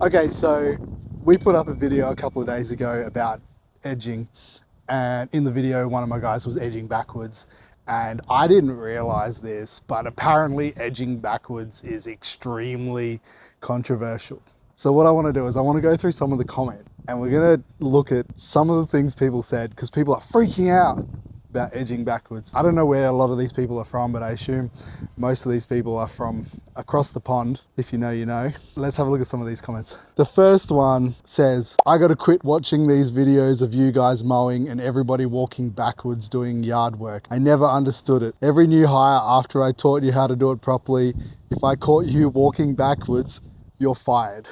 Okay, so we put up a video a couple of days ago about edging, and in the video one of my guys was edging backwards, and I didn't realize this, but apparently edging backwards is extremely controversial. So what I want to do is I want to go through some of the comment, and we're going to look at some of the things people said, because people are freaking out about edging backwards. I don't know where a lot of these people are from, but I assume most of these people are from across the pond. If you know, you know. Let's have a look at some of these comments. The first one says, I got to quit watching these videos of you guys mowing and everybody walking backwards doing yard work. I never understood it. Every new hire after I taught you how to do it properly, if I caught you walking backwards, you're fired.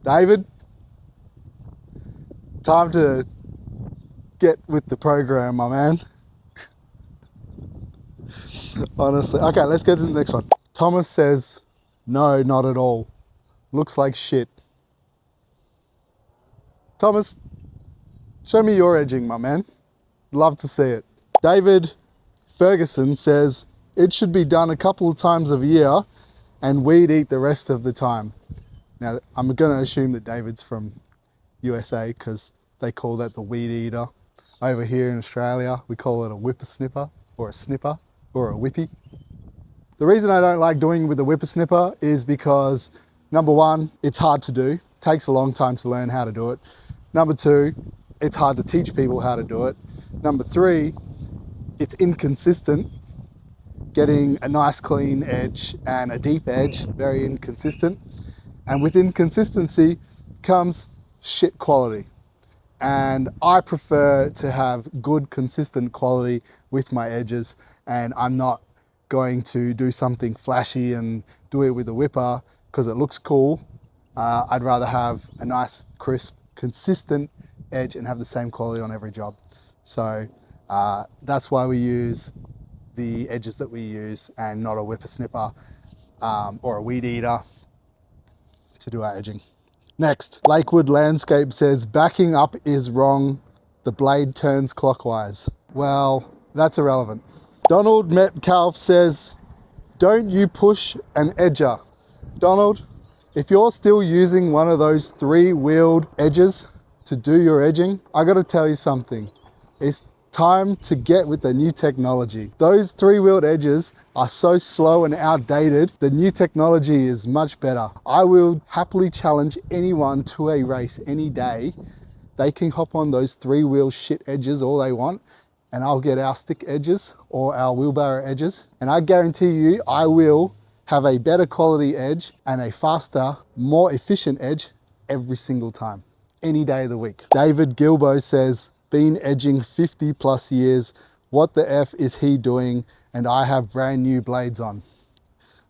David, time to get with the program, my man. Honestly. Okay, let's go to the next one. Thomas says, no, not at all. Looks like shit. Thomas, show me your edging, my man. Love to see it. David Ferguson says, it should be done a couple of times a year and weed eat the rest of the time. Now, I'm going to assume that David's from USA because they call that the weed eater. Over here in Australia, we call it a whippersnipper or a snipper or a whippy. The reason I don't like doing with a whippersnipper is because, number one, it's hard to do. It takes a long time to learn how to do it. Number two, it's hard to teach people how to do it. Number three, it's inconsistent. Getting a nice clean edge and a deep edge, very inconsistent. And with inconsistency comes shit quality. And I prefer to have good, consistent quality with my edges, and I'm not going to do something flashy and do it with a whipper because it looks cool. I'd rather have a nice, crisp, consistent edge and have the same quality on every job. So that's why we use the edges that we use and not a whippersnipper or a weed eater to do our edging. Next, Lakewood Landscape says, backing up is wrong. The blade turns clockwise. Well, that's irrelevant. Donald Metcalf says, don't you push an edger. Donald, if you're still using one of those 3-wheeled edges to do your edging, I gotta tell you something. It's time to get with the new technology. Those 3-wheeled edges are so slow and outdated. The new technology is much better. I will happily challenge anyone to a race any day. They can hop on those 3-wheel shit edges all they want, and I'll get our stick edges or our wheelbarrow edges. And I guarantee you, I will have a better quality edge and a faster, more efficient edge every single time, any day of the week. David Gilbo says, been edging 50 plus years. What the F is he doing? And I have brand new blades on.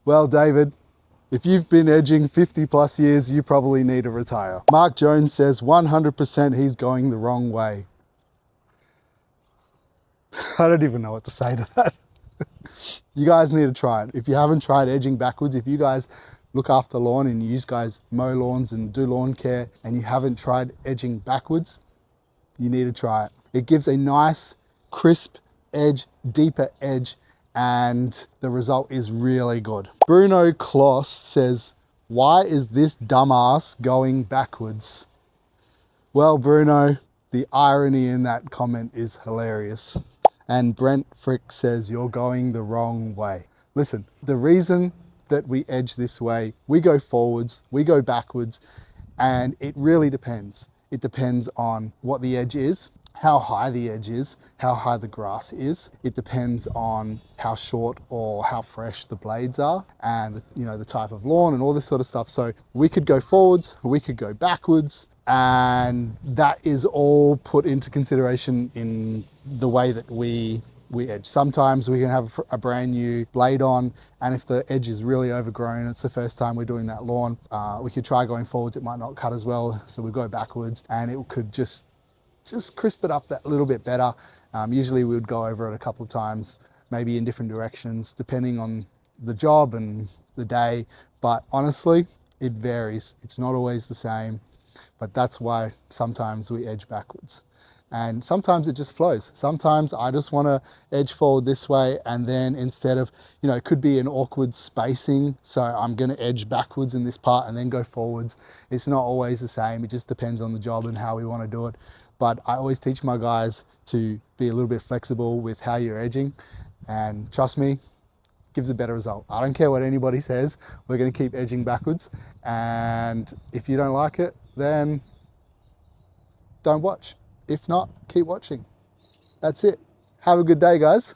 Well, David, if you've been edging 50 plus years, you probably need to retire. Mark Jones says 100% he's going the wrong way. I don't even know what to say to that. You guys need to try it. If you haven't tried edging backwards, if you guys look after lawn and you guys mow lawns and do lawn care and you haven't tried edging backwards, you need to try it. It gives a nice, crisp edge, deeper edge, and the result is really good. Bruno Kloss says, why is this dumbass going backwards? Well, Bruno, the irony in that comment is hilarious. And Brent Frick says, you're going the wrong way. Listen, the reason that we edge this way, we go forwards, we go backwards, and it really depends. It depends on what the edge is, how high the edge is, how high the grass is. It depends on how short or how fresh the blades are and the type of lawn and all this sort of stuff. So we could go forwards, we could go backwards, and that is all put into consideration in the way that we edge. Sometimes we can have a brand new blade on, and if the edge is really overgrown, it's the first time we're doing that lawn, we could try going forwards. It might not cut as well, so we go backwards, and it could just crisp it up that little bit better. Usually we would go over it a couple of times, maybe in different directions, depending on the job and the day. But honestly, it varies. It's not always the same, but that's why sometimes we edge backwards. And sometimes it just flows. Sometimes I just want to edge forward this way, and then instead of, it could be an awkward spacing, so I'm going to edge backwards in this part and then go forwards. It's not always the same. It just depends on the job and how we want to do it. But I always teach my guys to be a little bit flexible with how you're edging, and trust me, gives a better result. I don't care what anybody says, we're going to keep edging backwards, and if you don't like it, then don't watch. If not, keep watching. That's it. Have a good day, guys.